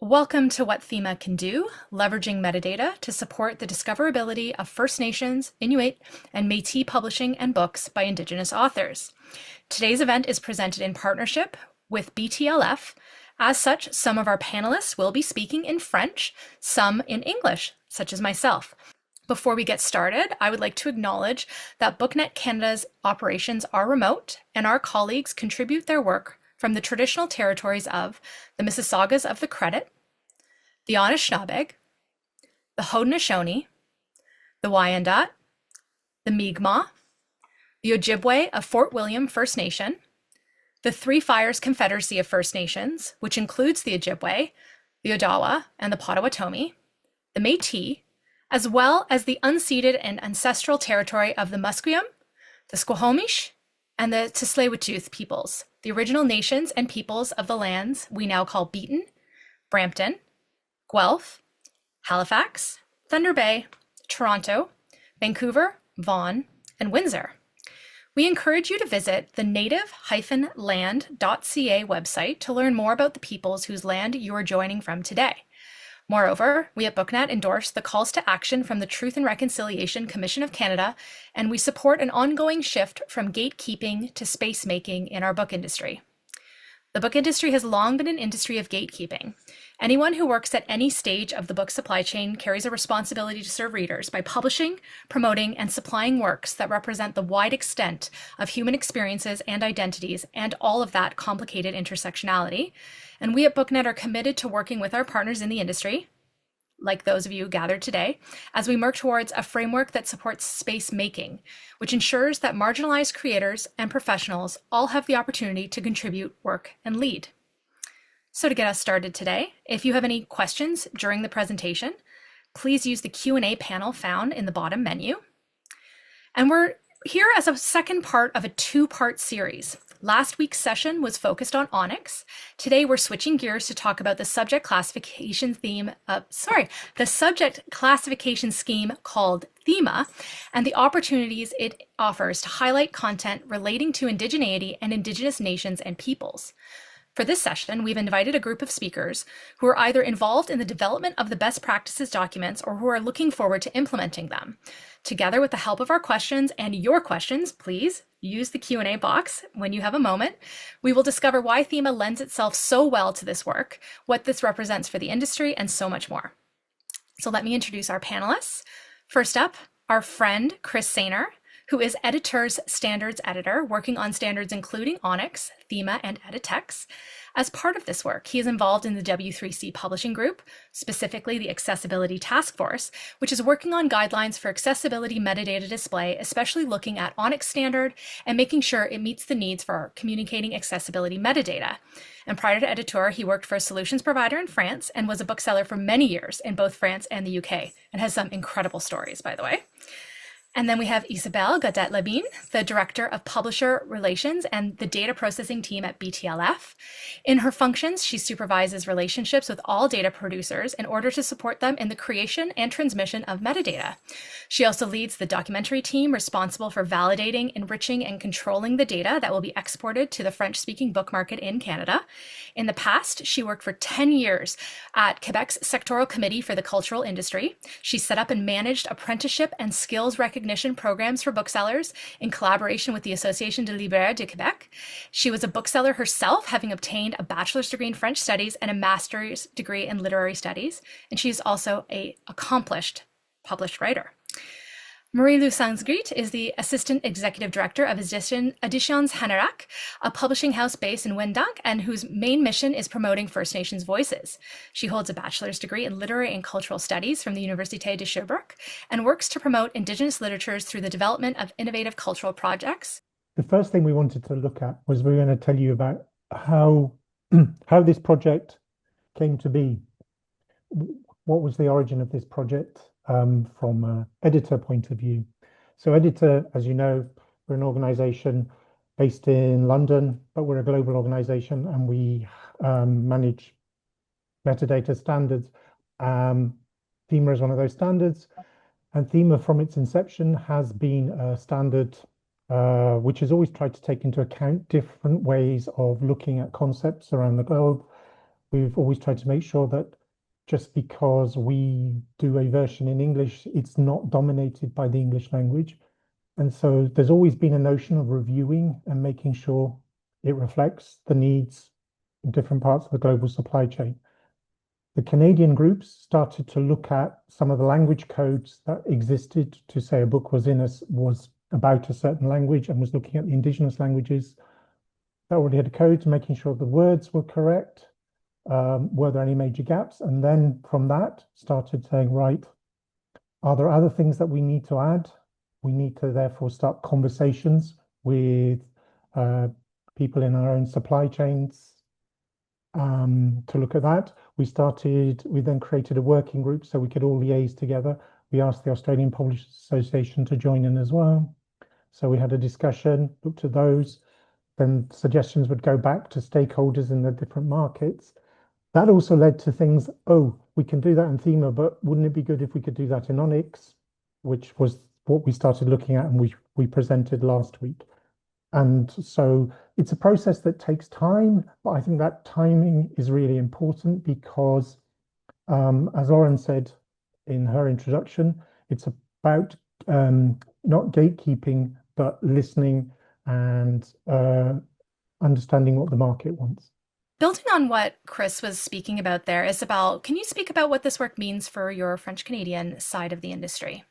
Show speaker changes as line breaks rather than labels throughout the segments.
Welcome to What Thema can do, leveraging metadata to support the discoverability of First Nations, Inuit, and Métis publishing and books by Indigenous authors. Today's event is presented in partnership with BTLF. As such, some of our panelists will be speaking in French, some in English, such as myself. Before we get started, I would like to acknowledge that BookNet Canada's operations are remote, and our colleagues contribute their work from the traditional territories of the Mississaugas of the Credit, the Anishinaabe, the Haudenosaunee, the Wyandot, the Mi'kmaq, the Ojibwe of Fort William First Nation, the Three Fires Confederacy of First Nations, which includes the Ojibwe, the Odawa, and the Potawatomi, the Métis, as well as the unceded and ancestral territory of the Musqueam, the Squamish, and the Tsleil-Waututh peoples, the original nations and peoples of the lands we now call Beaton, Brampton, Guelph, Halifax, Thunder Bay, Toronto, Vancouver, Vaughan, and Windsor. We encourage you to visit the native-land.ca website to learn more about the peoples whose land you are joining from today. Moreover, we at BookNet endorse the calls to action from the Truth and Reconciliation Commission of Canada, and we support an ongoing shift from gatekeeping to space-making in our book industry. The book industry has long been an industry of gatekeeping. Anyone who works at any stage of the book supply chain carries a responsibility to serve readers by publishing, promoting, and supplying works that represent the wide extent of human experiences and identities, and all of that complicated intersectionality. And we at BookNet are committed to working with our partners in the industry, like those of you gathered today, as we work towards a framework that supports space making, which ensures that marginalized creators and professionals all have the opportunity to contribute, work, and lead. So to get us started today, if you have any questions during the presentation, please use the Q&A panel found in the bottom menu. And we're here as a second part of a two-part series. Last week's session was focused on Onyx. Today we're switching gears to talk about the subject classification scheme called Thema and the opportunities it offers to highlight content relating to indigeneity and Indigenous nations and peoples. For this session, we've invited a group of speakers who are either involved in the development of the best practices documents or who are looking forward to implementing them. Together with the help of our questions and your questions, please use the Q&A box when you have a moment. We will discover why Thema lends itself so well to this work, what this represents for the industry, and so much more. So let me introduce our panelists. First up, our friend, Chris Sainer, who is Editor's Standards Editor, working on standards including Onyx, Thema, and Editex. As part of this work, he is involved in the W3C Publishing Group, specifically the Accessibility Task Force, which is working on guidelines for accessibility metadata display, especially looking at Onyx standard and making sure it meets the needs for communicating accessibility metadata. And prior to Editor, he worked for a solutions provider in France and was a bookseller for many years in both France and the UK, and has some incredible stories, by the way. And then we have Isabelle Gaudet-Labine, the Director of Publisher Relations and the Data Processing Team at BTLF. In her functions, she supervises relationships with all data producers in order to support them in the creation and transmission of metadata. She also leads the documentary team responsible for validating, enriching, and controlling the data that will be exported to the French-speaking book market in Canada. In the past, she worked for 10 years at Quebec's Sectoral Committee for the Cultural Industry. She set up and managed apprenticeship and skills recognition programs for booksellers in collaboration with the Association de Libraires de Québec. She was a bookseller herself, having obtained a bachelor's degree in French studies and a master's degree in literary studies. And she's also an accomplished published writer. Marie-Lou Sansgrit is the Assistant Executive Director of Editions Hanerak, a publishing house based in Wendank and whose main mission is promoting First Nations voices. She holds a bachelor's degree in literary and cultural studies from the Université de Sherbrooke and works to promote Indigenous literatures through the development of innovative cultural projects.
The first thing we wanted to look at was we were going to tell you about how this project came to be. What was the origin of this project? From an editor point of view. So Editor, as you know, we're an organization based in London, but we're a global organization and we manage metadata standards. Thema is one of those standards, and Thema from its inception has been a standard which has always tried to take into account different ways of looking at concepts around the globe. we've always tried to make sure that just because we do a version in English, it's not dominated by the English language. And so there's always been a notion of reviewing and making sure it reflects the needs in different parts of the global supply chain. The Canadian groups started to look at some of the language codes that existed to say a book was about a certain language and was looking at the indigenous languages that already had codes, making sure the words were correct. Were there any major gaps? And then from that started saying, right, are there other things that we need to add? We need to therefore start conversations with people in our own supply chains to look at that. We then created a working group so we could all liaise together. We asked the Australian Publishers Association to join in as well. So we had a discussion, looked at those, then suggestions would go back to stakeholders in the different markets. That also led to things, oh, we can do that in Thema, but wouldn't it be good if we could do that in Onyx, which was what we started looking at and we presented last week. And so it's a process that takes time, but I think that timing is really important because, as Lauren said in her introduction, it's about not gatekeeping, but listening and understanding what the market wants.
Building on what Chris was speaking about there, Isabel, can you speak about what this work means for your French Canadian side of the industry?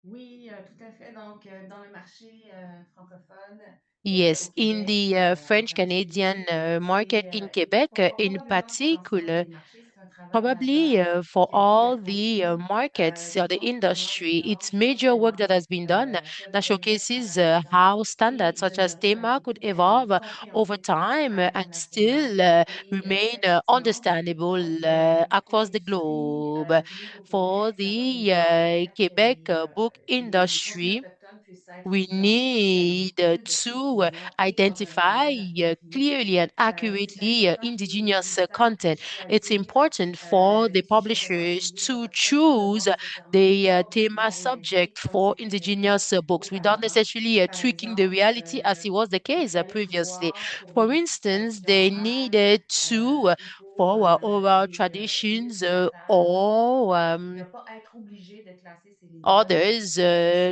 Oui, tout à fait. Donc, dans le marché francophone au
Yes, in
Québec
the
en
French Canadian
particulier,
market in Quebec,
pour
in
moi, le rôle essentiel
particular,
des marchés, c'est un travail
probably
majeur
for
qui a été
all the
accompli.
markets or
Je
the
pense que pendant
industry, it's
l'expansion
major work that
Thema,
has been done
celle
that
de l'Index
showcases
canadien
how standards
et
such
de
as
notre
Thema could
bouquet
evolve over
compréhensible à
time and
l'international
still
et
remain
très pertinent.
understandable
Donc, pour
across the
l'industrie
globe.
du livre au
For
Québec, ça va
the
au-delà du fait que
Quebec book
les contenus
industry,
autochtones puissent être
we
identifiés avec
need
beaucoup plus de
to
précision et dans un
identify
langage approprié.
clearly and
C'est
accurately
important que les
indigenous
éditeurs
content.
puissent
It's
choisir
important for the
des sujets de leurs
publishers
livres
to
autochtones sans
choose
devoir nécessairement
the thema
l'orienter
subject
comme
for
c'était le cas
indigenous books without
auparavant.
necessarily
Par
tweaking the
exemple,
reality as it was the
il
case
fallait
previously.
pouvoir, pour
For
des
instance,
traditions
they
orales,
needed to
il faut
follow oral
les livres
traditions
plus anciens,
or
ne pas être obligé de classer ces livres-là de
others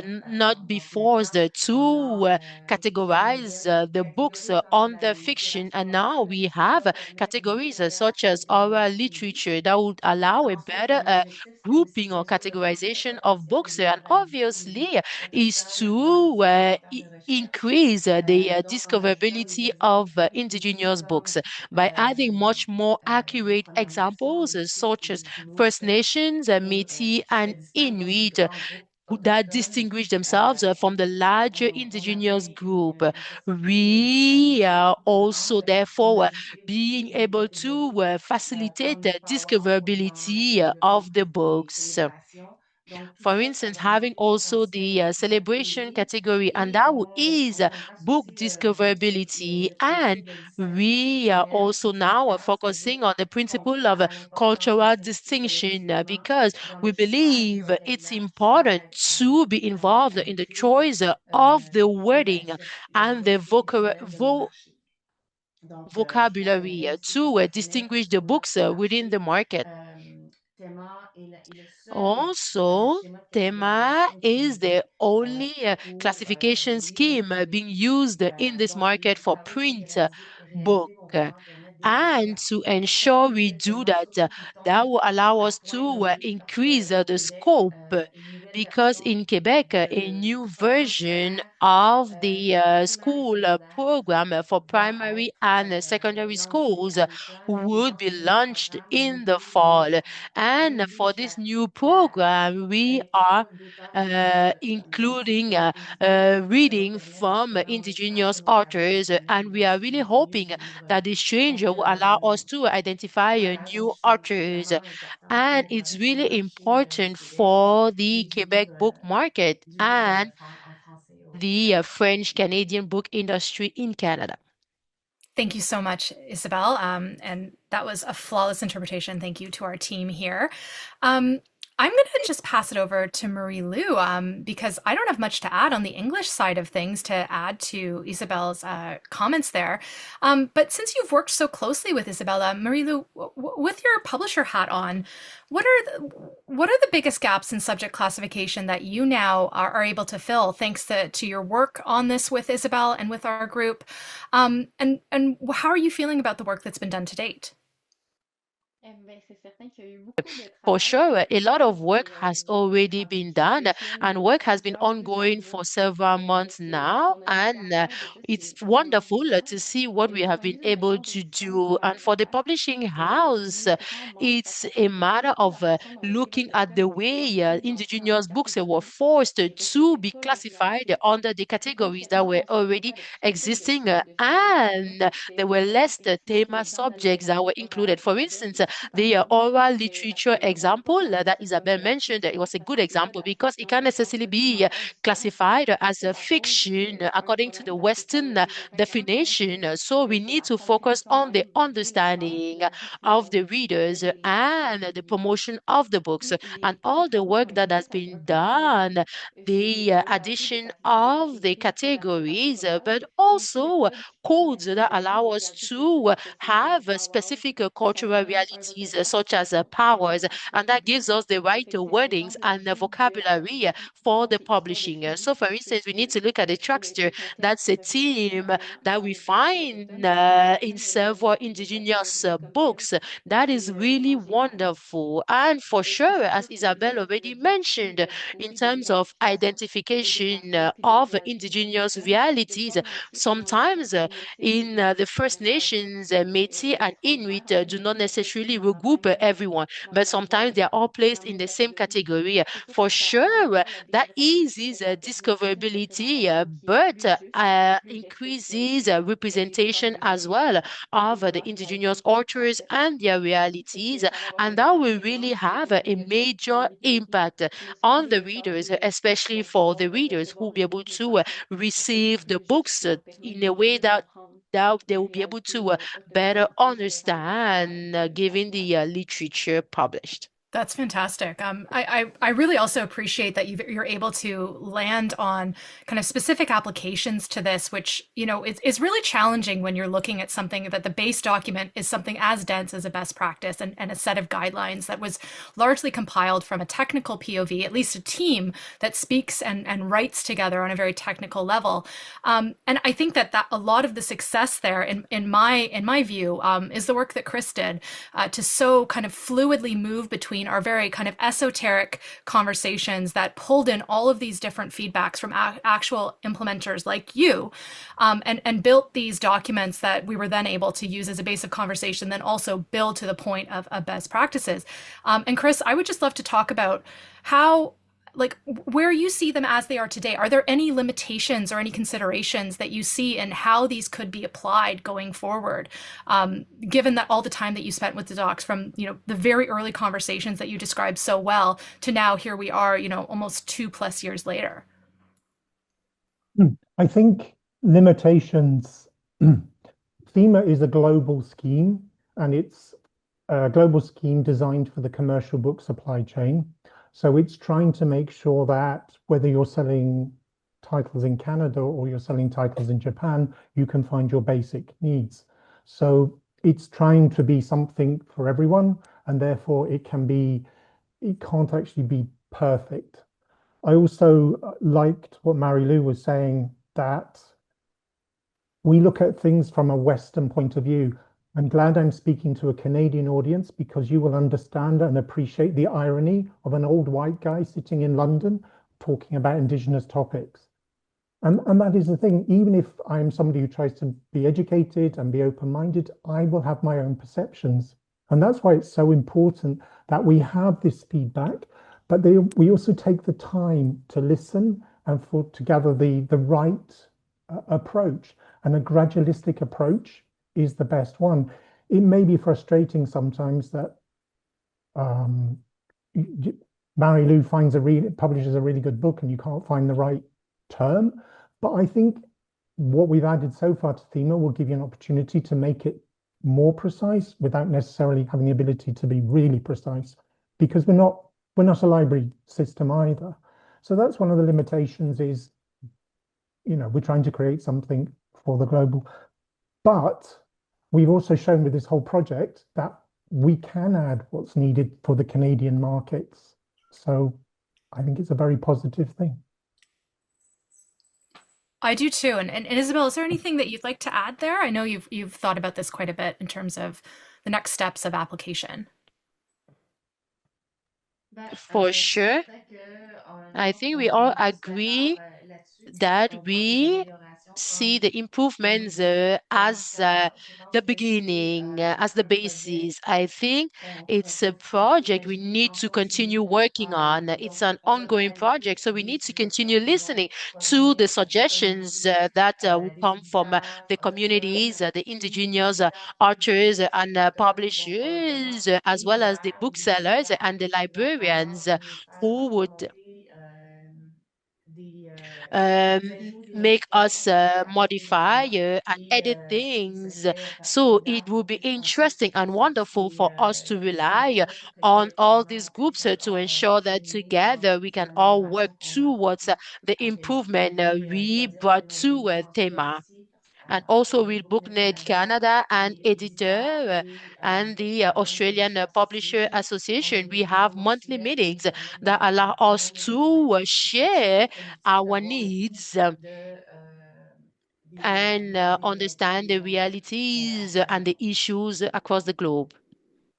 de cette
not
façon.
be
Donc maintenant,
forced
on
to
a des
categorize
modèles de
the books
catégories
on
comme
the
la
fiction. And
littérature
now
orale
we
qui
have
va permettre une
categories such
meilleure
as oral
diversité.
literature that would allow a
Ensuite,
better
un objectif, c'est aussi,
grouping or
bien sûr, d'augmenter le
categorization of
potentiel de
books. And
discoverabilité
obviously is
autochtone dans
to
différents moteurs de recherche.
increase the
Donc, en ajoutant des
discoverability
exemples
of
plus précis
indigenous
comme
books by adding much more
les
accurate
Premières Nations,
examples
les Sikhs
such
et
as
les Inuits
First Nations,
pour
Métis,
se
and
distinguer des plus
Inuit
grands groupes
that
autochtones.
distinguish themselves from the larger
On atteint
indigenous group.
une possibilité de
We
discoverabilité
are
plus
also,
grande. On a
therefore,
ajouté aussi
being
des
able to
catégories
facilitate
comme
the
il peut y avoir dans la
discoverability
catégorie
of the
des
books.
célébrations. Donc, tout
For
ça, ça
instance,
augmente
having
le
also the
potentiel
celebration
d'accueillir
category, and
et
that
on
is
répond, on trace
book
aussi
discoverability.
le
And
principe de distinction
we are
culturelle
also now focusing
c'est-à-dire
on the
qu'on
principle
tient
of
à l'importance de
cultural
s'impliquer
distinction
collectivement
because
dans
we
le choix du
believe it's
vocabulaire qui va
important
être
to be involved in the
traductible
choice of the
pour
wording
la
and the
diversité culturelle de nos marchés. Donc, je pense
vocabulary
ainsi que
to
ça finit
distinguish the
sur
books
notre
within the
marché.
market.
Théma est le seul
Also,
schéma de
Thema
catégorisation
is
utilisé
the only
pour
classification
les livres
scheme
imprimés.
being used in this
Donc, les
market for
travaux que j'ai
print book.
réalisés vont vraiment permettre
And
d'élargir
to
le
ensure
contenu
we
de
do
Théma,
that,
surtout qu'il
that
tombe
will allow
à
us
point
to
nommé parce
increase
qu'au
the
Québec,
scope
une nouvelle
because
version
in Quebec, a
du
new
programme
version
scolaire
of the
primaire et
school
secondaire
program for
va
primary
être
and secondary
lancé
schools
à l'automne et
would be
porte le nom du
launched
programme
in the
Unité et
fall.
Égalité.
And for this new program, we are
Lecture d'auteurs d'origine autochtone. Donc,
including
c'est une découverte
reading
autochtone
from
selon le
indigenous
sage
authors,
Moktawa
and we are
lorsqu'il
really
a connu
hoping
ce livre-là.
that this change
Donc,
will allow us to identify
voilà,
new
donc c'est
authors.
vraiment important
And it's
pour le
really
marché du
important
Québec
for the
et
Quebec book market
du livre
and
en français au
the
Canada.
French Canadian book industry in Canada.
Thank you so much, Isabel. And that was a flawless interpretation. Thank you to our team here. Um, I'm going to just pass it over to Marie Lou because I don't have much to add on the English side of things to add to Isabel's comments there. But since you've worked so closely with Isabella, Marie Lou, with your publisher hat on, what are the biggest gaps in subject classification that you now are able to fill thanks to your work on this with Isabel and with our group? And how are you feeling about the work that's been done to date?
For sure, a lot of work has already been done, and work has been ongoing for several months now. And it's wonderful to see what we have been able to do. And for the publishing house, it's a matter of looking at the way indigenous books were forced to be classified under the categories that were already existing, and there were less thema subjects that were included. For instance, the oral literature example that Isabel mentioned, it was a good example because it can't necessarily be classified as a fiction according to the Western definition. So we need to focus on the understanding of the readers and the promotion of the books and all the work that has been done, the addition of the categories, but also codes that allow us to have specific cultural realities such as powers, and that gives us the right wordings and the vocabulary for the publishing. So, for instance, we need to look at the trackster. That's a theme that we find in several indigenous books. That is really wonderful. And for sure, as Isabel already mentioned, in terms of identification of indigenous realities, sometimes in the First Nations, Métis and Inuit do not necessarily regroup everyone, but sometimes they are all placed in the same category. For sure, that eases discoverability, but increases representation as well of the indigenous authors and their realities, and that will really have a major impact on the readers, especially for the readers who will be able to receive the books in a way that they will be able to better understand given the literature published.
That's fantastic. I really also appreciate that you're able to land on kind of specific applications to this, which, you know, is really challenging when you're looking at something that the base document is something as dense as a best practice and a set of guidelines that was largely compiled from a technical POV, at least a team that speaks and writes together on a very technical level. And I think that a lot of the success there, in my view, is the work that Chris did to so kind of fluidly move between our very kind of esoteric conversations that pulled in all of these different feedbacks from actual implementers like you, and built these documents that we were then able to use as a base of conversation, then also build to the point of best practices. And Chris, I would just love to talk about how, like, where you see them as they are today. Are there any limitations or any considerations that you see in how these could be applied going forward, given that all the time that you spent with the docs, from, you know, the very early conversations that you described so well to now here we are, you know, almost 2+ years later?
I think limitations. Thema is a global scheme, and it's a global scheme designed for the commercial book supply chain. So it's trying to make sure that whether you're selling titles in Canada or you're selling titles in Japan, you can find your basic needs. So it's trying to be something for everyone, and therefore it can't actually be perfect. I also liked what Marie Lou was saying, that we look at things from a Western point of view. I'm glad I'm speaking to a Canadian audience, because you will understand and appreciate the irony of an old white guy sitting in London talking about Indigenous topics. And that is the thing. Even if I'm somebody who tries to be educated and be open-minded, I will have my own perceptions. And that's why it's so important that we have this feedback, but we also take the time to listen and to gather the right approach. And a gradualistic approach is the best one. It may be frustrating sometimes that Marie Lou publishes a really good book and you can't find the right term. But I think what we've added so far to Thema will give you an opportunity to make it more precise without necessarily having the ability to be really precise, because we're not we're not a library system either. So that's one of the limitations is, we're trying to create something for the global. But we've also shown with this whole project that we can add what's needed for the Canadian markets. So I think it's a very positive thing.
I do too. And Isabel, is there anything that you'd like to add there? I know you've thought about this quite a bit in terms of the next steps of application.
For sure. I think we all agree that we see the improvements as the beginning, as the basis. I think it's a project we need to continue working on. It's an ongoing project, so we need to continue listening to the suggestions that will come from the communities, the indigenous authors and publishers, as well as the booksellers and the librarians who would um, make us modify and edit things. So it will be interesting and wonderful for us to rely on all these groups to ensure that together we can all work towards the improvement we brought to Thema. And also with BookNet Canada and editor and the Australian Publisher Association, we have monthly meetings that allow us to share our needs and understand the realities and the issues across the globe.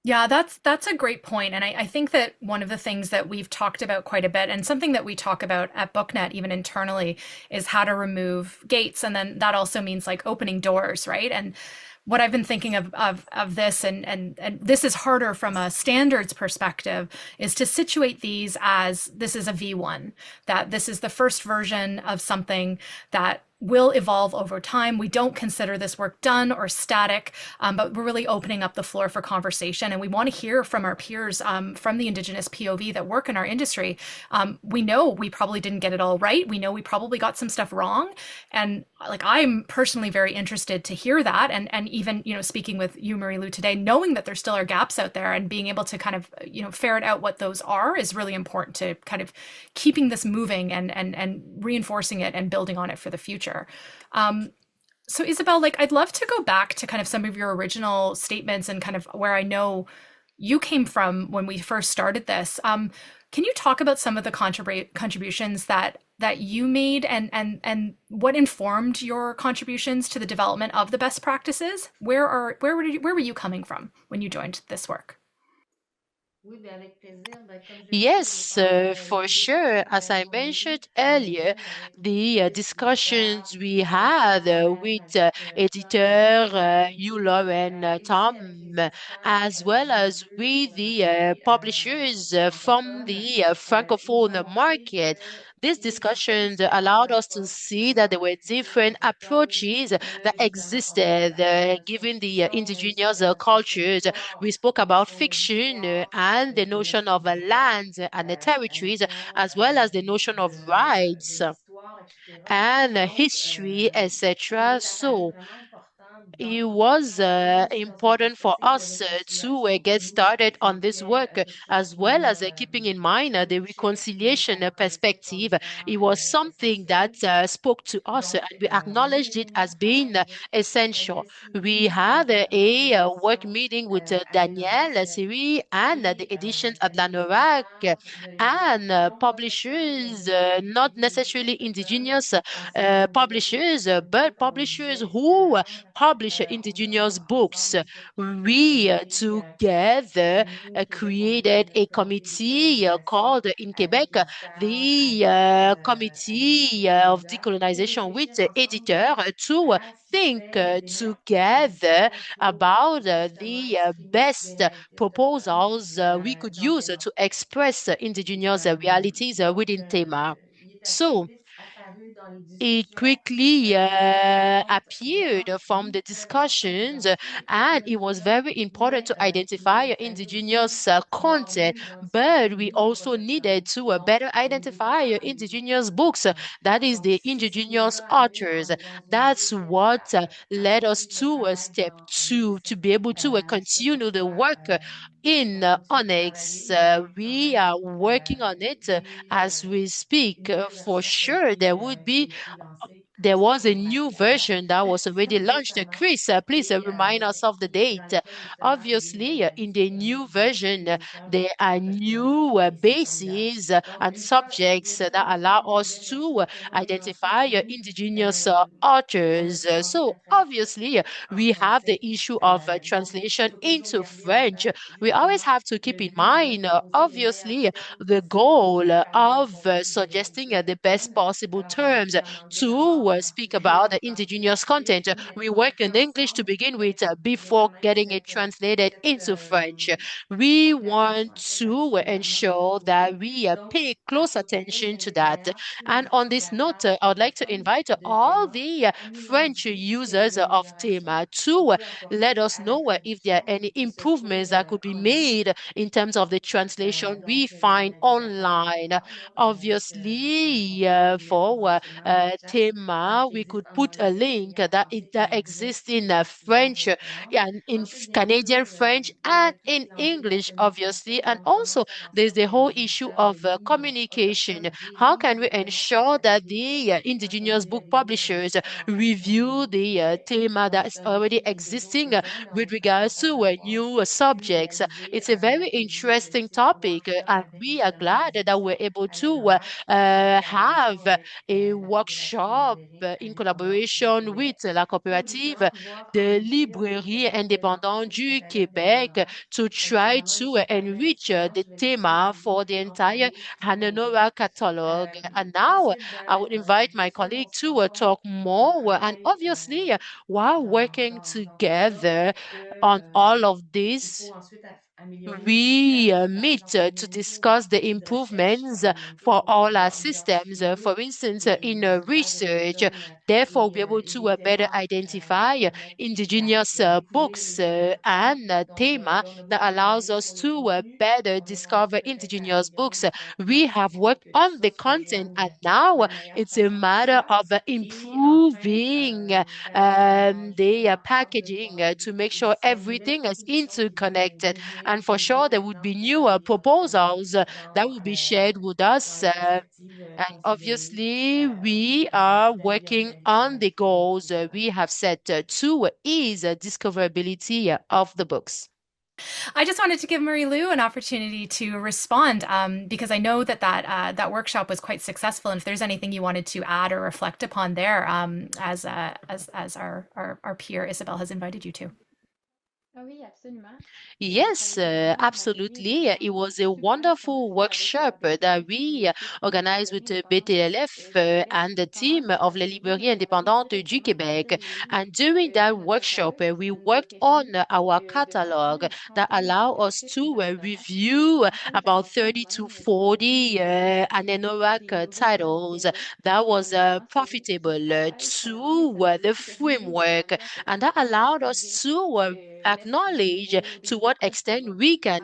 Yeah, that's a great point. And I think that one of the things that we've talked about quite a bit, and something that we talk about at BookNet, even internally, is how to remove gates. And then that also means like opening doors, right? And what I've been thinking of this, and this is harder from a standards perspective, is to situate these as this is a V1, that this is the first version of something that will evolve over time. We don't consider this work done or static, but we're really opening up the floor for conversation. And we want to hear from our peers from the Indigenous POV that work in our industry. We know we probably didn't get it all right. We know we probably got some stuff wrong. And like, I'm personally very interested to hear that. And even, speaking with you, Marie-Lou, today, knowing that there still are gaps out there and being able to kind of, ferret out what those are is really important to kind of keeping this moving and reinforcing it and building on it for the future. So Isabel, like, I'd love to go back to kind of some of your original statements and kind of where I know you came from when we first started this. Can you talk about some of the contributions that you made and what informed your contributions to the development of the best practices? Where were you coming from when you joined this work?
Yes, for sure. As I mentioned earlier, the discussions we had with editor Eula and Tom, as well as with the publishers from the Francophone market, these discussions allowed us to see that there were different approaches that existed given the indigenous cultures. We spoke about fiction and the notion of a land and the territories, as well as the notion of rights and history, etc. So it was important for us to get started on this work, as well as keeping in mind the reconciliation perspective. It was something that spoke to us, and we acknowledged it as being essential. We had a work meeting with Danielle, Siri, and the editions at Lanorak, and publishers, not necessarily indigenous publishers, but publishers who publish indigenous books. We together created a committee called in Quebec the Committee of Decolonization with the editor to think together about the best proposals we could use to express indigenous realities within Thema. So, it quickly appeared from the discussions, and it was very important to identify indigenous content, but we also needed to better identify indigenous books, that is the indigenous authors. That's what led us to step two, to be able to continue the work in Onyx. We are working on it as we speak. For sure, there was a new version that was already launched. Chris, please remind us of the date. Obviously, in the new version, there are new bases and subjects that allow us to identify indigenous authors. So, obviously, we have the issue of translation into French. We always have to keep in mind, obviously, the goal of suggesting the best possible terms to speak about the indigenous content. We work in English to begin with before getting it translated into French. We want to ensure that we pay close attention to that. And on this note, I would like to invite all the French users of Thema to let us know if there are any improvements that could be made in terms of the translation we find online. Obviously, for Thema, we could put a link that exists in French and in Canadian French and in English, obviously. And also, there's the whole issue of communication. How can we ensure that the indigenous book publishers review the Thema that's already existing with regards to new subjects? It's a very interesting topic, and we are glad that we're able to have a workshop in collaboration with la coopérative de librairies indépendantes du Québec to try to enrich the thema for the entire Hananora catalog. And now I would invite my colleague to talk more. And obviously, while working together on all of this, we meet to discuss the improvements for all our systems. For instance, in research, therefore, be able to better identify indigenous books and Thema that allows us to better discover indigenous books. We have worked on the content, and now it's a matter of improving the packaging to make sure everything is interconnected. And for sure, there would be newer proposals that will be shared with us. And obviously, we are working on the goals we have set to ease discoverability of the books.
I just wanted to give Marie Lou an opportunity to respond because I know that workshop was quite successful. And if there's anything you wanted to add or reflect upon there, as our peer Isabel has invited you to.
Yes, absolutely. It was a wonderful workshop that we organized with BTLF and the team of Les Librairies Indépendantes du Québec. And during that workshop, we worked on our catalog that allow us to review about 30 to 40 Anenorak titles that was profitable to the framework, and that allowed us to acknowledge to what extent we can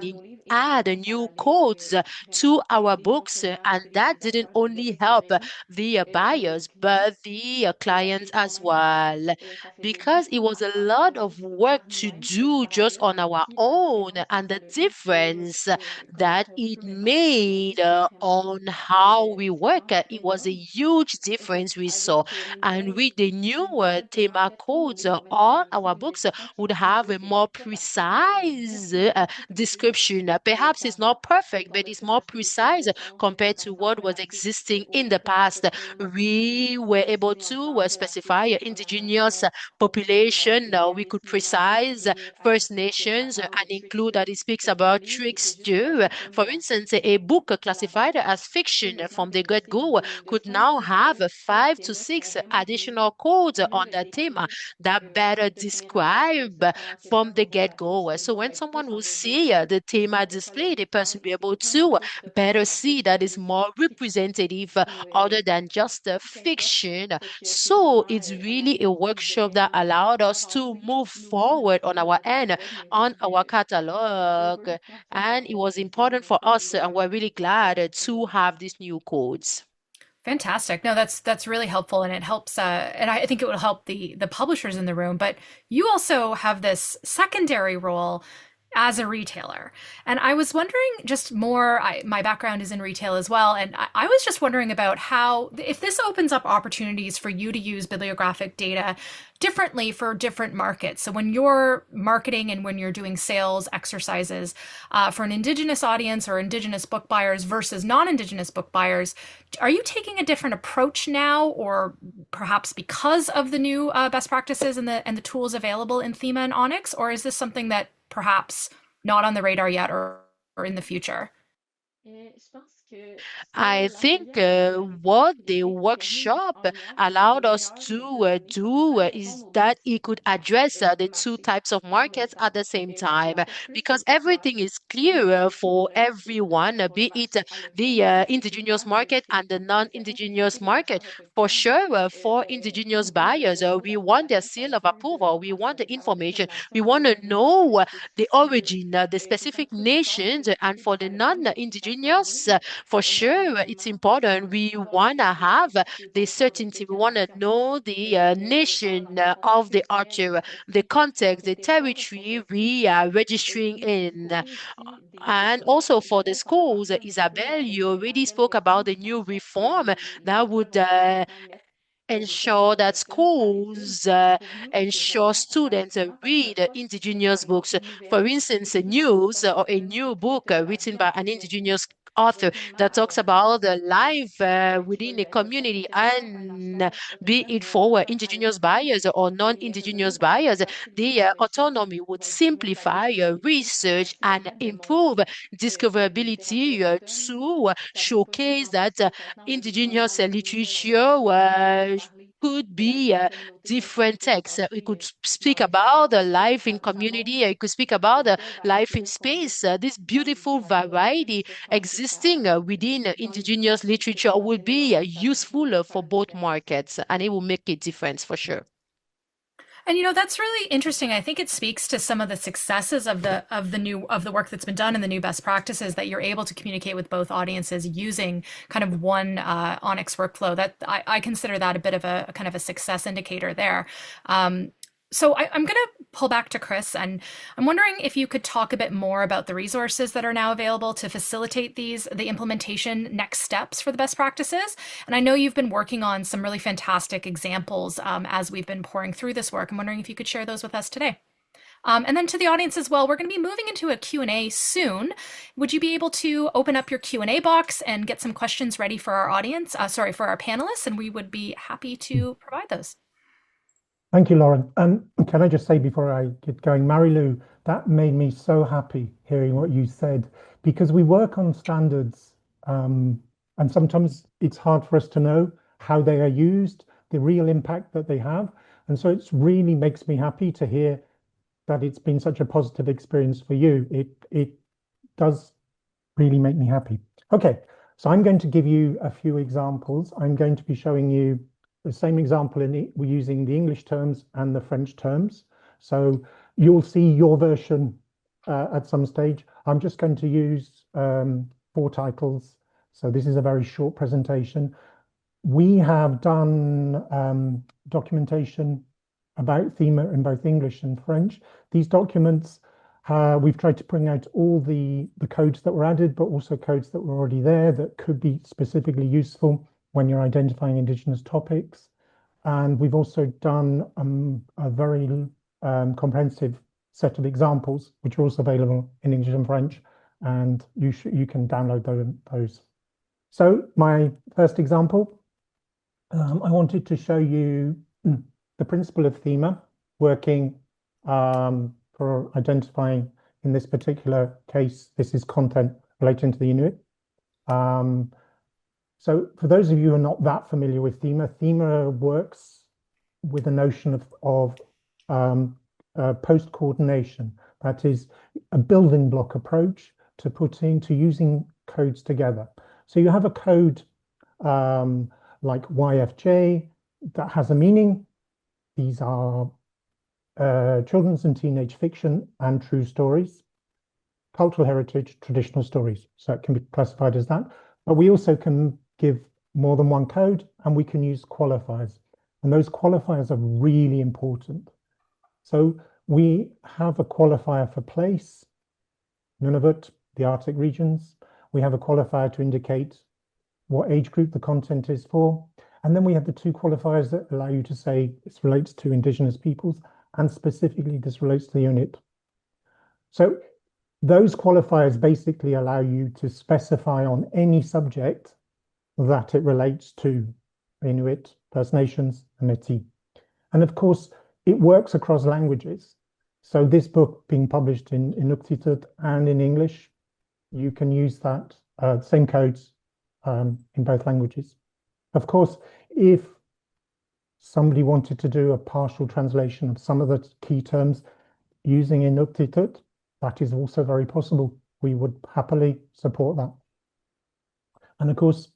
add new codes to our books. And that didn't only help the buyers, but the clients as well, because it was a lot of work to do just on our own, and the difference that it made on how we work, it was a huge difference we saw. And with the new Thema codes, all our books would have a more precise description. Perhaps it's not perfect, but it's more precise compared to what was existing in the past. We were able to specify indigenous population. We could precise First Nations and include that it speaks about tricks too. For instance, a book classified as fiction from the get-go could now have 5 to 6 additional codes on the theme that better describe from the get-go. So when someone will see the Thema display, the person will be able to better see that is more representative other than just a fiction. So it's really a workshop that allowed us to move forward on our end, on our catalog. And it was important for us, and we're really glad to have these new codes.
Fantastic. No, that's really helpful, and it helps. And I think it will help the publishers in the room. But you also have this secondary role as a retailer. And I was wondering just more, my background is in retail as well. And I was just wondering about how, if this opens up opportunities for you to use bibliographic data differently for different markets. So when you're marketing and when you're doing sales exercises for an Indigenous audience or Indigenous book buyers versus non-Indigenous book buyers, are you taking a different approach now, or perhaps because of the new best practices and the tools available in Thema and Onyx, or is this something that perhaps not on the radar yet or in the future?
I think what the workshop allowed us to do is that it could address the two types of markets at the same time, because everything is clear for everyone, be it the indigenous market and the non-indigenous market. For sure, for indigenous buyers, we want their seal of approval. We want the information. We want to know the origin, the specific nations, and for the non-indigenous, for sure, it's important. We want to have the certainty. We want to know the nation of the author, the context, the territory we are registering in. And also for the schools, Isabel, you already spoke about the new reform that would ensure that schools ensure students read indigenous books. For instance, a news or a new book written by an indigenous author that talks about the life within a community, and be it for indigenous buyers or non-indigenous buyers, the autonomy would simplify research and improve discoverability to showcase that indigenous literature could be different texts. It could speak about life in community. It could speak about life in space. This beautiful variety existing within indigenous literature will be useful for both markets, and it will make a difference for sure.
And that's really interesting. I think it speaks to some of the successes of the work that's been done and the new best practices, that you're able to communicate with both audiences using kind of one Onyx workflow. That I consider that a bit of a kind of a success indicator there. So I'm going to pull back to Chris, and I'm wondering if you could talk a bit more about the resources that are now available to facilitate the implementation next steps for the best practices. And I know you've been working on some really fantastic examples as we've been pouring through this work. I'm wondering if you could share those with us today. And then to the audience as well, we're going to be moving into a Q&A soon. Would you be able to open up your Q&A box and get some questions ready for our audience, for our panelists, and we would be happy to provide those.
Thank you, Lauren. And can I just say before I get going, Marilu, that made me so happy hearing what you said, because we work on standards and sometimes it's hard for us to know how they are used, the real impact that they have. And so it really makes me happy to hear that it's been such a positive experience for you. It does really make me happy. Okay, so I'm going to give you a few examples. I'm going to be showing you the same example we're using the English terms and the French terms. So you'll see your version at some stage. I'm just going to use 4 titles. So this is a very short presentation. We have done documentation about Thema in both English and French. These documents, we've tried to bring out all the codes that were added, but also codes that were already there that could be specifically useful when you're identifying Indigenous topics. And we've also done a very comprehensive set of examples, which are also available in English and French, and you can download those. So my first example, I wanted to show you the principle of Thema working for identifying, in this particular case, this is content relating to the Inuit. So for those of you who are not that familiar with Thema, Thema works with the notion of post-coordination. That is a building block approach to using codes together. So you have a code like YFJ that has a meaning. These are children's and teenage fiction and true stories, cultural heritage, traditional stories. So it can be classified as that. But we also can give more than one code, and we can use qualifiers. And those qualifiers are really important. So we have a qualifier for place, Nunavut, the Arctic regions. We have a qualifier to indicate what age group the content is for. And then we have the two qualifiers that allow you to say this relates to Indigenous peoples, and specifically this relates to the unit. So those qualifiers basically allow you to specify on any subject that it relates to Inuit, First Nations, and Métis. And of course, it works across languages. So this book being published in Inuktitut and in English, you can use that same codes in both languages. Of course, if somebody wanted to do a partial translation of some of the key terms using Inuktitut, that is also very possible. We would happily support that. And of course,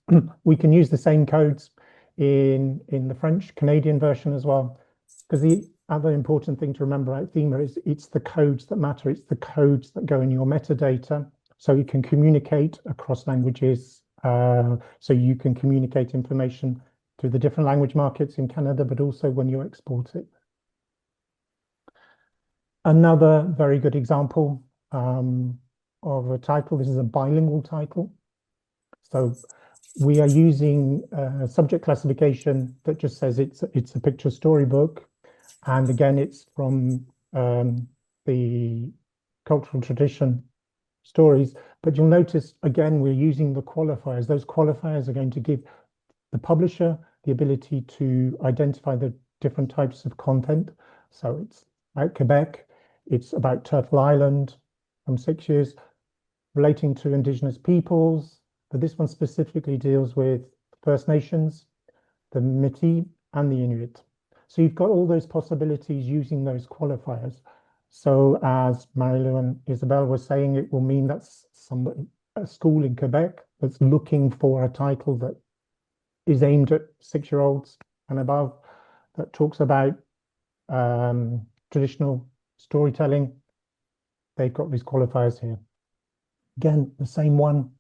we can use the same codes in the French Canadian version as well, because the other important thing to remember about Thema is it's the codes that matter. It's the codes that go in your metadata, so you can communicate across languages. So you can communicate information to the different language markets in Canada, but also when you export it. Another very good example of a title. This is a bilingual title. So we are using a subject classification that just says it's a picture storybook. And again, it's from the cultural tradition stories. But you'll notice, again, we're using the qualifiers. Those qualifiers are going to give the publisher the ability to identify the different types of content. So it's about Quebec, it's about Turtle Island from 6 years, relating to Indigenous peoples, but this one specifically deals with First Nations, the Métis, and the Inuit. So you've got all those possibilities using those qualifiers. So as Marilou and Isabel were saying, it will mean that's a school in Quebec that's looking for a title that is aimed at 6-year-olds and above, that talks about traditional storytelling. They've got these qualifiers here. Again, the same one,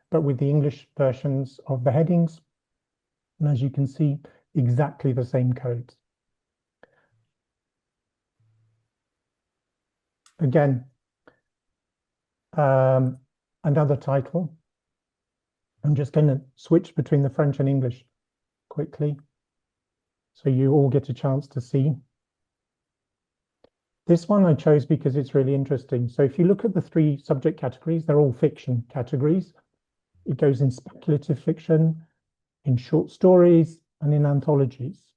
but with the English versions of the headings. And as you can see, exactly the same codes. Again, another title. I'm just going to switch between the French and English quickly, so you all get a chance to see. This one I chose because it's really interesting. So if you look at the 3 subject categories, they're all fiction categories. It goes in speculative fiction, in short stories, and in anthologies.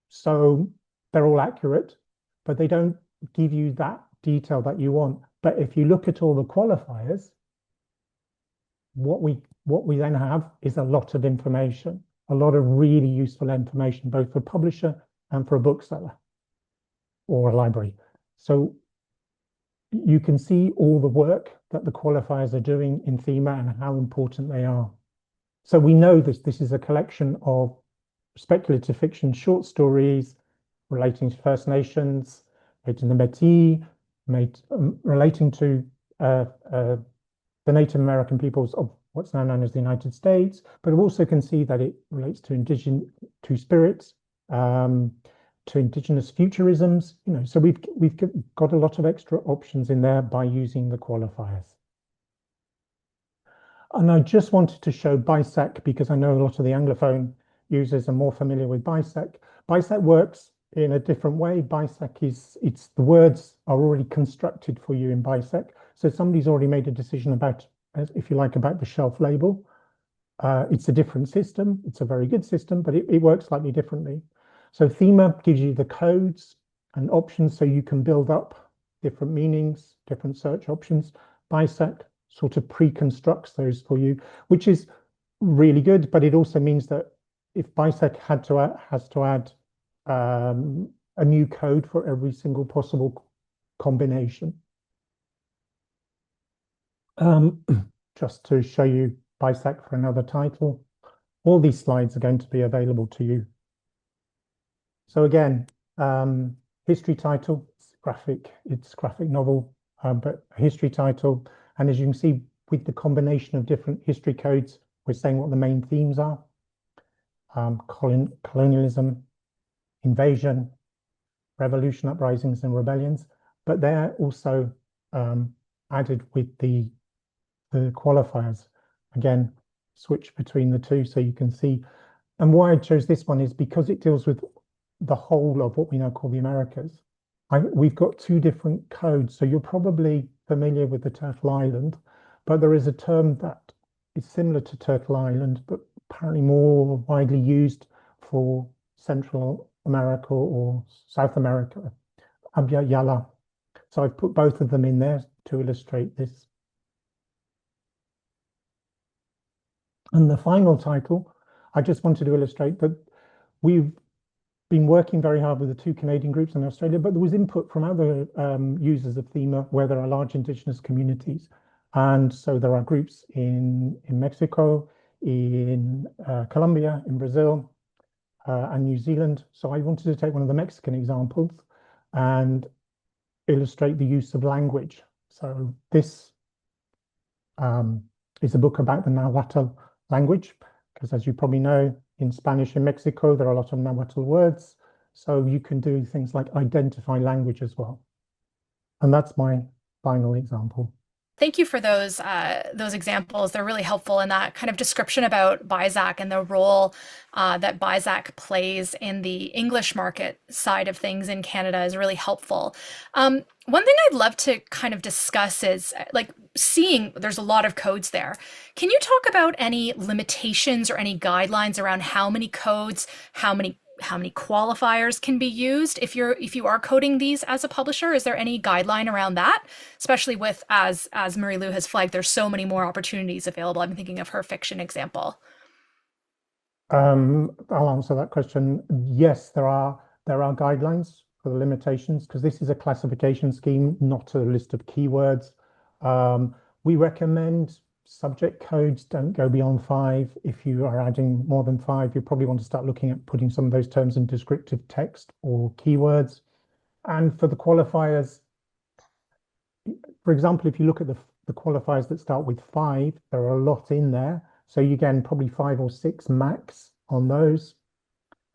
So they're all accurate, but they don't give you that detail that you want. But if you look at all the qualifiers, what we then have is a lot of information, a lot of really useful information, both for a publisher and for a bookseller or a library. So you can see all the work that the qualifiers are doing in Thema and how important they are. So we know this is a collection of speculative fiction, short stories relating to First Nations, relating to Métis, relating to the Native American peoples of what's now known as the United States, but we also can see that it relates to spirits, to Indigenous futurisms, so we've got a lot of extra options in there by using the qualifiers. And I just wanted to show BISEC because I know a lot of the Anglophone users are more familiar with BISEC. BISEC works in a different way. BISEC is the words are already constructed for you in BISEC. So somebody's already made a decision about, if you like, about the shelf label. It's a different system. It's a very good system, but it works slightly differently. So Thema gives you the codes and options so you can build up different meanings, different search options. BISEC sort of pre-constructs those for you, which is really good, but it also means that if BISEC has to add a new code for every single possible combination. Just to show you BISEC for another title, all these slides are going to be available to you. So again, history title, it's graphic novel, but a history title. And as you can see, with the combination of different history codes, we're saying what the main themes are. Colonialism, invasion, revolution, uprisings, and rebellions. But they're also added with the qualifiers. Again, switch between the two so you can see. And why I chose this one is because it deals with the whole of what we now call the Americas. We've got two different codes, so you're probably familiar with the Turtle Island, but there is a term that is similar to Turtle Island, but apparently more widely used for Central America or South America, Abya Yala. So I've put both of them in there to illustrate this. And the final title, I just wanted to illustrate that we've been working very hard with the two Canadian groups in Australia, but there was input from other users of Thema where there are large Indigenous communities. And so there are groups in Mexico, in Colombia, in Brazil, and New Zealand. So I wanted to take one of the Mexican examples and illustrate the use of language. So this is a book about the Nahuatl language, because as you probably know, in Spanish in Mexico, there are a lot of Nahuatl words. So you can do things like identify language as well. And that's my final example.
Thank you for those examples. They're really helpful, and that kind of description about BISAC and the role that BISAC plays in the English market side of things in Canada is really helpful. One thing I'd love to kind of discuss is like seeing there's a lot of codes there. Can you talk about any limitations or any guidelines around how many codes, how many qualifiers can be used if you are coding these as a publisher? Is there any guideline around that? Especially with, as Marie-Lou has flagged, there's so many more opportunities available. I'm thinking of her fiction example.
I'll answer that question. Yes, there are guidelines for the limitations because this is a classification scheme, not a list of keywords. We recommend subject codes don't go beyond 5. If you are adding more than 5, you probably want to start looking at putting some of those terms in descriptive text or keywords. And for the qualifiers, for example, if you look at the qualifiers that start with 5, there are a lot in there. So you get probably 5 or 6 max on those.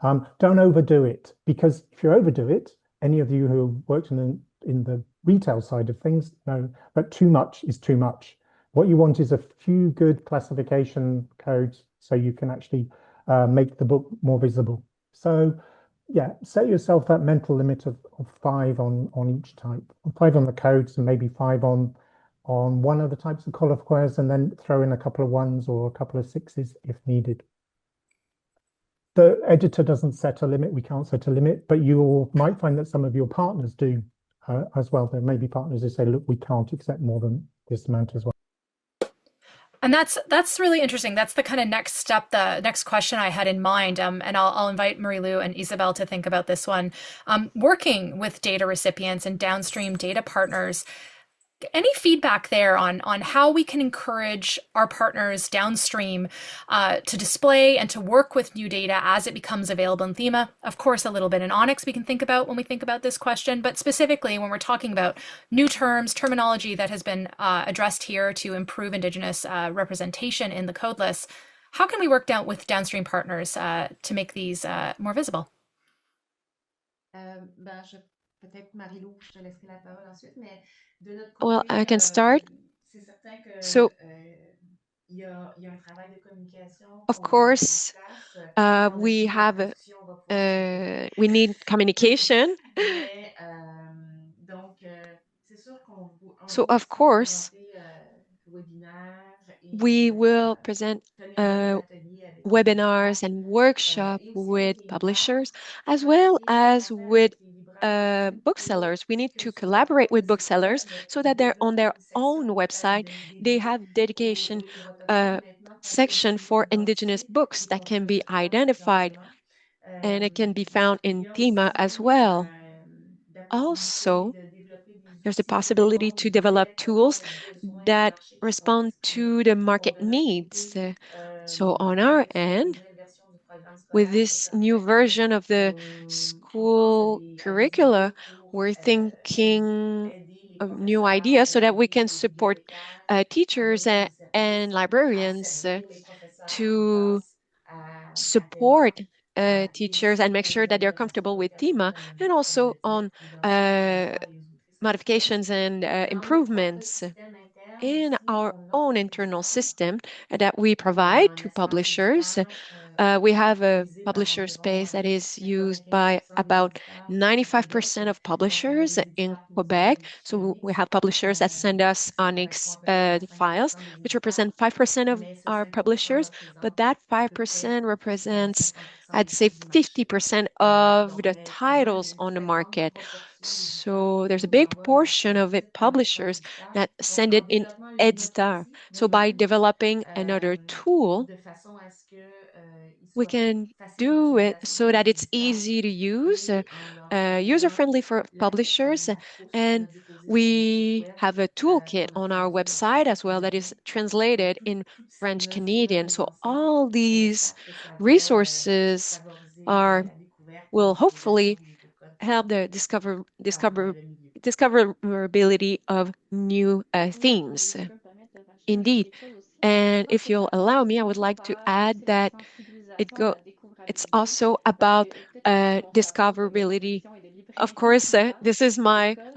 Don't overdo it, because if you overdo it, any of you who worked in the retail side of things know that too much is too much. What you want is a few good classification codes so you can actually make the book more visible. So yeah, set yourself that mental limit of 5 on each type, 5 on the codes and maybe 5 on one of the types of qualifiers, and then throw in a couple of 1s or a couple of 6s if needed. The editor doesn't set a limit, we can't set a limit, but you might find that some of your partners do as well. There may be partners who say, look, we can't accept more than this amount as well.
And that's really interesting. That's the kind of next step, the next question I had in mind. And I'll invite Marie-Lou and Isabelle to think about this one. Working with data recipients and downstream data partners, any feedback there on how we can encourage our partners downstream to display and to work with new data as it becomes available in Thema? Of course, a little bit in Onyx we can think about when we think about this question, but specifically when we're talking about new terms, terminology that has been addressed here to improve Indigenous representation in the code lists, how can we work with downstream partners to make these more visible?
Peut-être Marie-Lou, je te laisserai la parole ensuite, mais de notre
Well,
côté,
I can start.
c'est certain que
So,
il y a un travail de communication
of
qu'on doit mettre en
course,
place.
we
Par-dessus la
have
traduction, on va pouvoir
we need communication.
Mais donc, c'est sûr qu'on
So,
veut
of
aussi
course,
présenter webinaires
we
et
will present
tenir des ateliers avec les
webinars
éditeurs
and workshop
et aussi avec
with
les libraires
publishers
pour
as well
travailler en
as
parallèle
with
avec les libraires aussi pour
booksellers. We need
que
to
sur leur
collaborate with
site
booksellers
web,
so that
ils
they're on
développent
their
une
own
section
website. They
dédiée
have dedication
aux livres autochtones.
uh,
Maintenant, ça peut
section
aussi
for Indigenous
identifier
books
les
that can be
contenus
identified,
confidentiellement.
and it can be
Donc,
found
il
in
y a
Thema
aussi
as well.
la possibilité
Also,
de développer des
there's the
outils qui
possibility
répondent
to develop
directement
tools
aux besoins du
that
marché qui sont
respond
exprimés.
to the
On
market
de notre
needs.
côté,
So on our
avec cette
end,
nouvelle version du programme
with
scolaire, c'est
this new
certain
version of the
on pense
school
à des
curricula,
idées pour
we're thinking
aider les
of new
professeurs,
ideas so that we can
les
support
bibliothécaires
teachers
avec des
and
services à
librarians
servir les professeurs
to
grâce à Thema,
support
et
teachers and
aussi
make
pour les
sure that they're
améliorations
comfortable with
d'éducation,
Thema, and
comme le
also
disait
on
prudemment les auteurs et les autrices.
modifications and
Dans nos propres
improvements.
systèmes
in our own internal system that we provide to publishers. We have a publisher space that is used by about 95% of publishers in Quebec. So we have publishers that send us Onyx files, which represent 5% of our publishers, but that 5% represents, I'd say, 50% of the titles on the market. So there's a big portion of it publishers that send it in EdStar. So by developing another tool, we can do it so that it's easy to use, user-friendly for publishers, and we have a toolkit on our website as well that is translated in French Canadian. So all these resources will hopefully help the discoverability of new themes. Indeed. And if you'll allow me, I would like to add that it's also about discoverability. Of course, I'm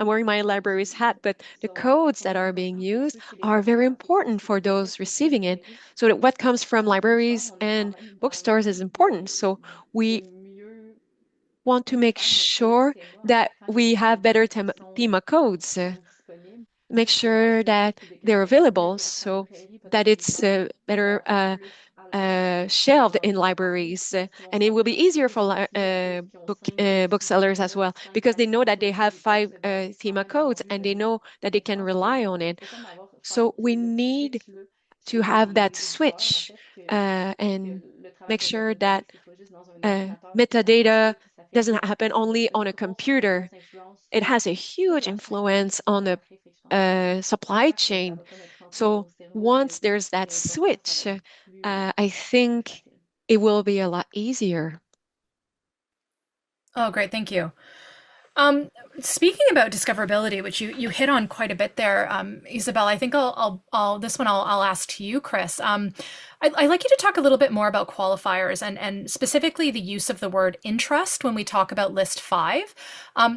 wearing my library's hat, but the codes that are being used are very important for those receiving it. So that what comes from libraries and bookstores is important. So we want to make sure that we have better Thema codes, make sure that they're available so that it's better shelved in libraries, and it will be easier for booksellers as well because they know that they have 5 Thema codes and they know that they can rely on it. So we need to have that switch and make sure that metadata doesn't happen only on a computer. It has a huge influence on the supply chain. So once there's that switch, I think it will be a lot easier.
Oh, great. Thank you. Speaking about discoverability, which you hit on quite a bit there, Isabel, I think I'll ask to you, Chris. I'd like you to talk a little bit more about qualifiers and specifically the use of the word interest when we talk about list 5.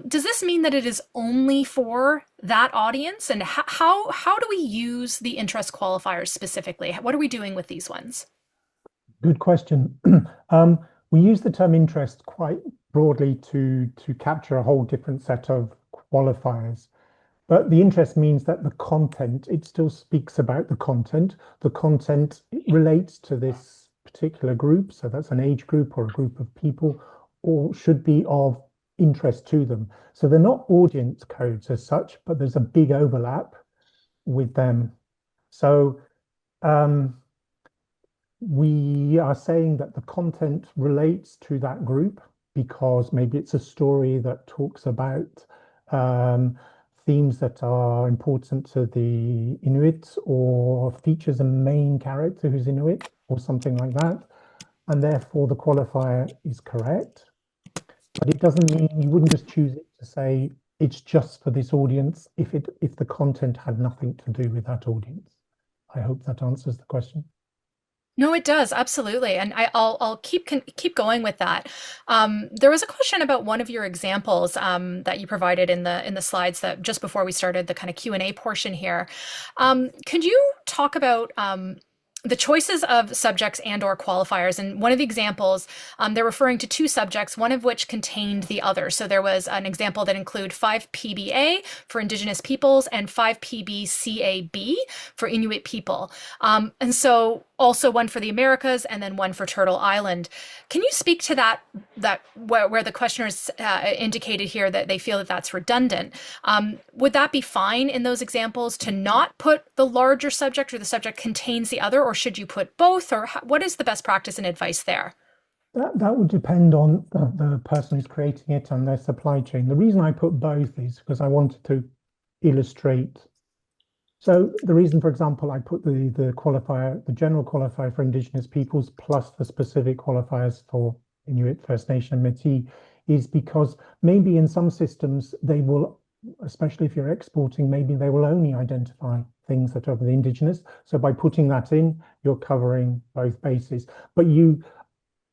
Does this mean that it is only for that audience? And how do we use the interest qualifiers specifically? What are we doing with these ones?
Good question. We use the term interest quite broadly to capture a whole different set of qualifiers. But the interest means that the content, it still speaks about the content. The content relates to this particular group. So that's an age group or a group of people, or should be of interest to them. So they're not audience codes as such, but there's a big overlap with them. So we are saying that the content relates to that group because maybe it's a story that talks about themes that are important to the Inuit or features a main character who's Inuit or something like that. And therefore the qualifier is correct. But it doesn't mean you wouldn't just choose it to say it's just for this audience if the content had nothing to do with that audience. I hope that answers the question.
No, it does, absolutely. And I'll keep going with that. There was a question about one of your examples that you provided in the slides that just before we started the kind of Q&A portion here. Could you talk about the choices of subjects and or qualifiers? And one of the examples, they're referring to 2 subjects, one of which contained the other. So there was an example that included 5 PBA for Indigenous peoples and 5 PBCAB for Inuit people. And so also one for the Americas and then one for Turtle Island. Can you speak to that where the questioners indicated here that they feel that that's redundant? Would that be fine in those examples to not put the larger subject or the subject contains the other, or should you put both, or what is the best practice and advice there?
That would depend on the person who's creating it and their supply chain. The reason I put both is because I wanted to illustrate. So the reason, for example, I put the qualifier, the general qualifier for Indigenous peoples plus the specific qualifiers for Inuit, First Nation, Métis, is because maybe in some systems they will, especially if you're exporting, maybe they will only identify things that are the Indigenous. So by putting that in, you're covering both bases. But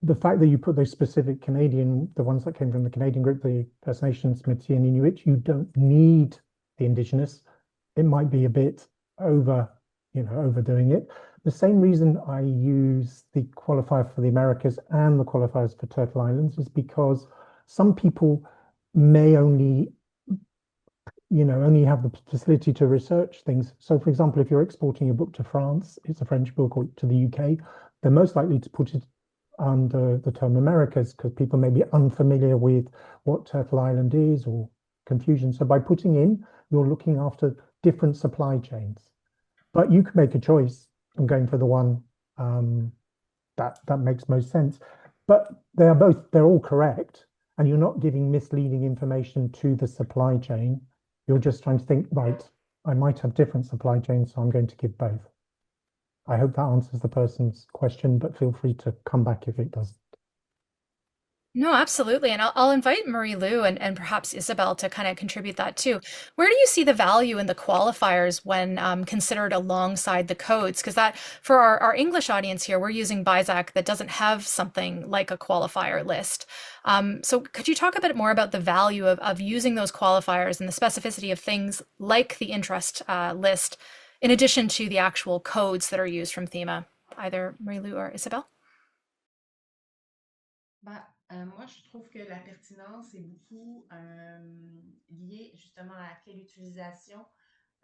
the fact that you put those specific Canadian, the ones that came from the Canadian group, the First Nations, Métis and Inuit, you don't need the Indigenous. It might be a bit overdoing it. The same reason I use the qualifier for the Americas and the qualifiers for Turtle Islands is because some people may only have the facility to research things. So, for example, if you're exporting a book to France, it's a French book, or to the UK, they're most likely to put it under the term Americas because people may be unfamiliar with what Turtle Island is or confusion. So by putting in, you're looking after different supply chains. But you can make a choice and going for the one that makes most sense. But they're all correct, and you're not giving misleading information to the supply chain. You're just trying to think, right, I might have different supply chains, so I'm going to give both. I hope that answers the person's question, but feel free to come back if it doesn't.
No, absolutely. And I'll invite Marie Lou and perhaps Isabel to kind of contribute that too. Where do you see the value in the qualifiers when considered alongside the codes? Because that, for our English audience here, we're using BISAC that doesn't have something like a qualifier list. So could you talk a bit more about the value of using those qualifiers and the specificity of things like the interest list, in addition to the actual codes that are used from Thema? Either Marie Lou or Isabel?
Ben, moi, je trouve que la pertinence est beaucoup liée justement à quelle utilisation.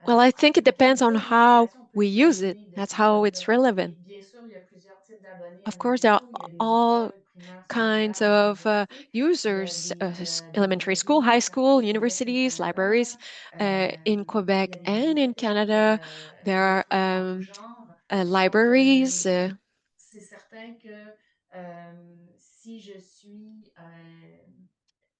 Well, I think it
Donc,
depends on
quelle
how
utilisation on peut
we use it.
imaginer de
That's
ces
how it's
codes-là?
relevant.
Et bien sûr, il y a plusieurs types d'abonnés à
Of
nos
course, there are
réseaux. Il y a les
all
écoles primaires,
kinds
secondaires, les
of
universités. Il y a
users,
des
elementary school, high
librairies
school,
certifiées Québec et
universities,
Canada.
libraries, in
Il y a
Quebec
des
and in
bibliothèques,
Canada. There
bien
are
sûr, en tout genre. Donc,
libraries.
c'est certain que si je suis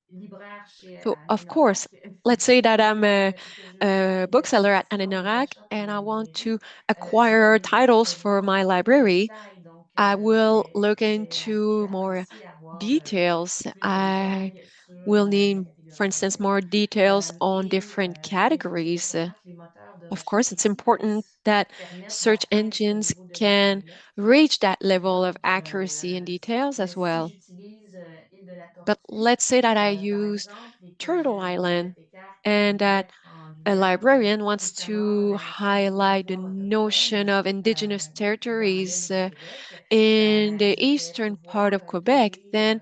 libraire chez
So, of course,
Anorak
let's say that I'm
et que je veux faire
a
des
bookseller at
acquisitions, des
Ananorak
achats pour
and
ma
I want
librairie,
to
je vais
acquire titles for
voir
my
beaucoup plus de
library.
détails. Donc,
I will look
je vais
into more
apprécier avoir
details.
plus de
I
détails sur
will
la
need, for
catégorie
instance,
Québec.
more details on
Et
different
bien sûr, c'est
categories.
important que les moteurs de
Of course,
recherche
it's
aussi
important that
permettent
search
d'atteindre ce
engines
niveau de
can
détail-là.
reach that level of
Donc,
accuracy and details as
mais si
well.
j'utilise Île de la
But
Tortue,
let's say that I
par
use
exemple, et que
Turtle
j'ai un
Island
bibliothécaire qui
and
veut
that
mettre en
a
lumière
librarian wants
justement
to
la notion des
highlight the
territoires
notion
autochtones
of indigenous
dans l'Est
territories
du Québec,
in the
je vais
eastern part
pouvoir
of Quebec,
trouver
then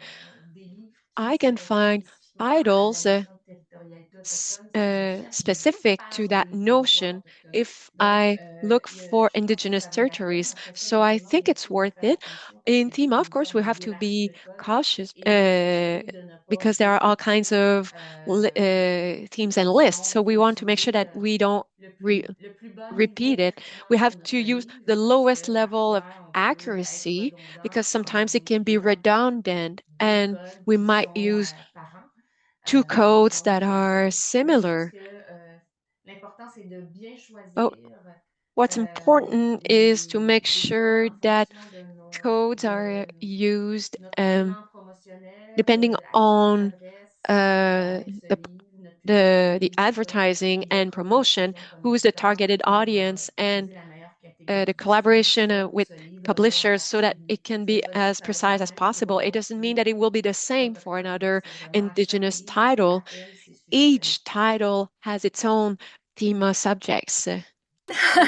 des livres qui
I can
s'intéressent
find
spécifiquement à la
titles
notion de territorialité autochtone si je cherche et je
specific to
parle
that
des territoires
notion
autochtones.
if
Donc,
I look for
je pense que
indigenous
ça vaut la peine.
territories.
Après ça,
So I
éventuellement,
think
bien
it's
sûr, il faut
worth
faire
it.
attention parce
In
qu'il peut
Thema,
y
of course,
avoir
we
des
have to
hiérarchies
be
de code
cautious
et de s'assurer de ne pas
because there are all kinds
dupliquer,
of themes and lists.
disons,
So we want to make sure
fonctionner
that we don't
le plus bas niveau
repeat
de
it. We
traitement
have
sur
to
notre
use
livre
the
parce
lowest
que
level of
parfois on peut être
accuracy
redondant
because
en
sometimes it can be
utilisant
redundant
deux
and
codes
we
qui
might
sont
use
parents.
two codes
Donc,
that are
moi, je pense
similar.
que l'important, c'est de bien
But
choisir
what's important is to make
les codes
sure
en
that
fonction
codes
de
are used
notre élément promotionnel,
depending
à qui on
on
s'adresse
uh,
avec ce
the
livre, notre
the
publicité,
advertising
et de
and
prendre une
promotion,
décision comme
who is the
éditeur
targeted
pour
audience, and
choisir la meilleure
the
catégorisation
collaboration
selon
with
ce livre-là en
publishers so that it
particulier.
can
Ça ne
be
veut pas dire que
as
ça va être la
precise as
même pour
possible.
un
It
autre
doesn't mean that it
livre
will be the same for
autochtone.
another
C'est vraiment chaque
indigenous
livre fait
title.
appel, c'est suffisant.
Each title has its own theme subjects.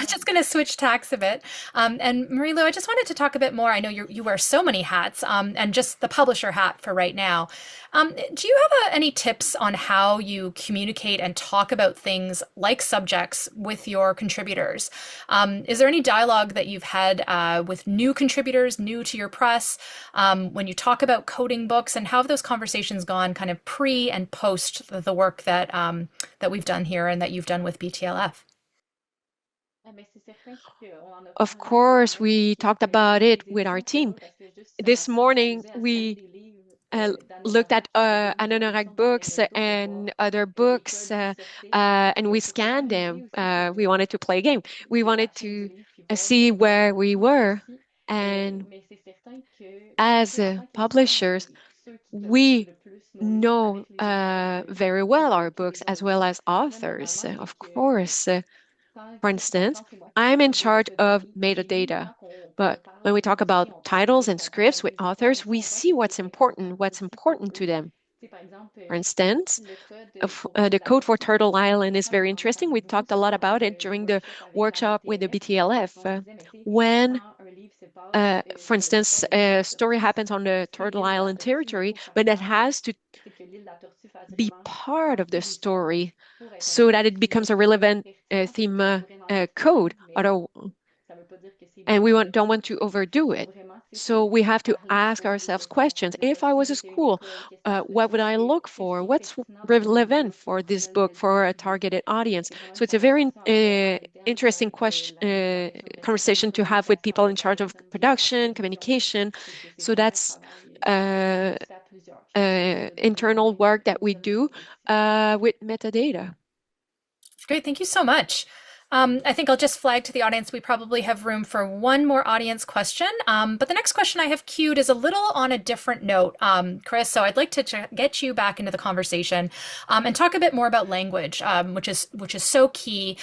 Just going to switch tacks a bit. And Marie Lou, I just wanted to talk a bit more. I know you wear so many hats, and just the publisher hat for right now. Do you have any tips on how you communicate and talk about things like subjects with your contributors? Is there any dialogue that you've had with new contributors, new to your press, when you talk about coding books, and how have those conversations gone kind of pre and post the work that we've done here and that you've done with BTLF?
Of course, we talked about it with our team. This morning, we looked at Anorak books and other books, and we scanned them. We wanted to play a game. We wanted to see where we were. And as publishers, we know very well our books as well as authors, of course. For instance, I'm in charge of metadata, but when we talk about titles and scripts with authors, we see what's important to them. For instance, the code for Turtle Island is very interesting. We talked a lot about it during the workshop with the BTLF. When, for instance, a story happens on the Turtle Island territory, but that has to be part of the story so that it becomes a relevant theme code. And we don't want to overdo it. So we have to ask ourselves questions. If I was a school, what would I look for? What's relevant for this book for a targeted audience? So it's a very interesting conversation to have with people in charge of production, communication. So that's internal work that we do with metadata.
Great, thank you so much. I think I'll just flag to the audience, we probably have room for one more audience question. But the next question I have queued is a little on a different note, Chris. So I'd like to get you back into the conversation and talk a bit more about language, which is so key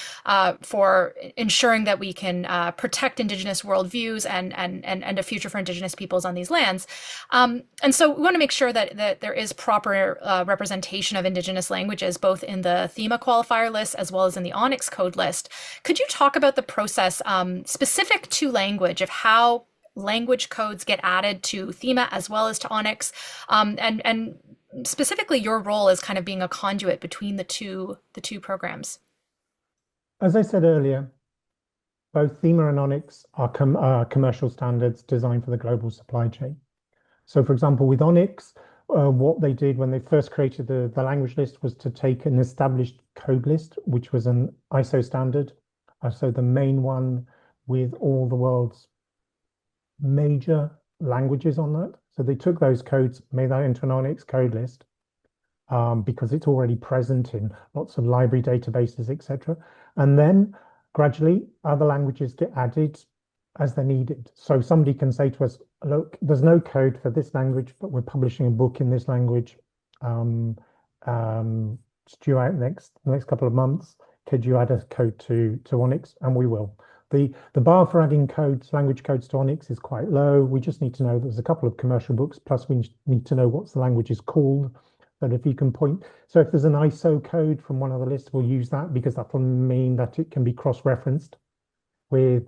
for ensuring that we can protect Indigenous worldviews and a future for Indigenous peoples on these lands. And so we want to make sure that there is proper representation of Indigenous languages, both in the Thema qualifier list as well as in the ONIX code list. Could you talk about the process specific to language of how language codes get added to Thema as well as to ONIX, and specifically your role as kind of being a conduit between the two programs?
As I said earlier, both Thema and ONIX are commercial standards designed for the global supply chain. So, for example, with ONIX, what they did when they first created the language list was to take an established code list, which was an ISO standard, so the main one with all the world's major languages on that. So they took those codes, made that into an ONIX code list, because it's already present in lots of library databases, etc. And then gradually other languages get added as they're needed. So somebody can say to us, look, there's no code for this language, but we're publishing a book in this language. It's due out next couple of months. Could you add a code to ONIX? And we will. The bar for adding language codes to ONIX is quite low. We just need to know there's a couple of commercial books, plus we need to know what the language is called. But if you can point, so if there's an ISO code from one of the lists, we'll use that because that will mean that it can be cross-referenced with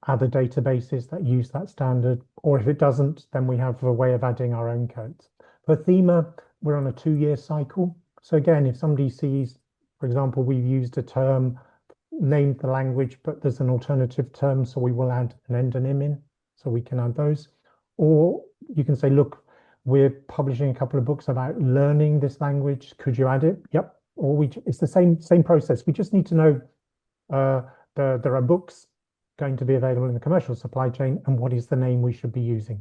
other databases that use that standard. Or if it doesn't, then we have a way of adding our own codes. For Thema, we're on a 2-year cycle. So again, if somebody sees, for example, we've used a term, named the language, but there's an alternative term, so we will add an endonym in, so we can add those. Or you can say, look, we're publishing a couple of books about learning this language. Could you add it? Yep. Or it's the same process. We just need to know there are books going to be available in the commercial supply chain, and what is the name we should be using.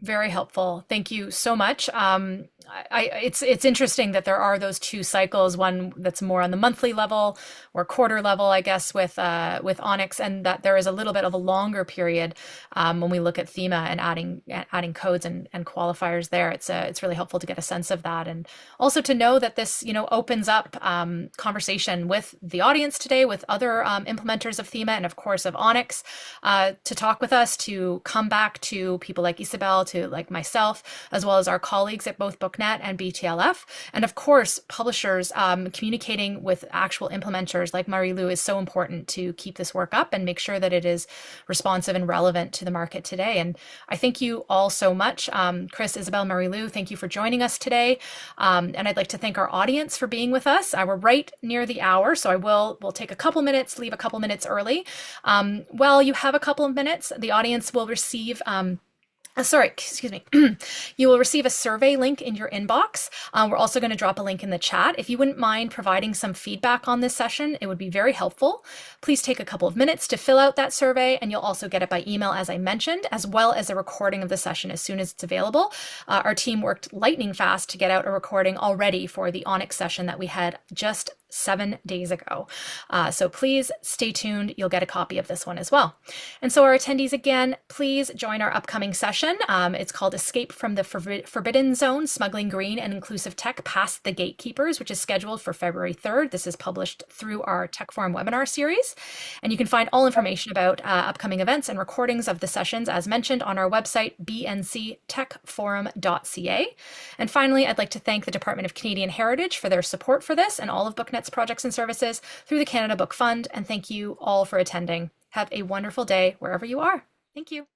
Very helpful. Thank you so much. It's interesting that there are those two cycles, one that's more on the monthly level or quarter level, I guess, with ONIX, and that there is a little bit of a longer period when we look at Thema and adding codes and qualifiers there. It's really helpful to get a sense of that, and also to know that this opens up conversation with the audience today, with other implementers of Thema and of course of ONIX, to talk with us, to come back to people like Isabel, to like myself, as well as our colleagues at both BookNet and BTLF. And of course, publishers communicating with actual implementers like Marie-Lou is so important to keep this work up and make sure that it is responsive and relevant to the market today. And I thank you all so much. Chris, Isabel, Marie-Lou, thank you for joining us today. And I'd like to thank our audience for being with us. We're right near the hour, so we'll take a couple minutes, leave a couple minutes early. Well, you have a couple of minutes. The audience will receive you will receive a survey link in your inbox. We're also going to drop a link in the chat. If you wouldn't mind providing some feedback on this session, it would be very helpful. Please take a couple of minutes to fill out that survey, and you'll also get it by email, as I mentioned, as well as a recording of the session as soon as it's available. Our team worked lightning fast to get out a recording already for the ONIX session that we had just 7 days ago. So please stay tuned. You'll get a copy of this one as well. And so our attendees, again, please join our upcoming session. It's called Escape from the Forbidden Zone, Smuggling Green and Inclusive Tech Past the Gatekeepers, which is scheduled for February 3rd. This is published through our Tech Forum webinar series. And you can find all information about upcoming events and recordings of the sessions, as mentioned, on our website, bnctechforum.ca. And finally, I'd like to thank the Department of Canadian Heritage for their support for this and all of BookNet's projects and services through the Canada Book Fund. And thank you all for attending. Have a wonderful day wherever you are. Thank you.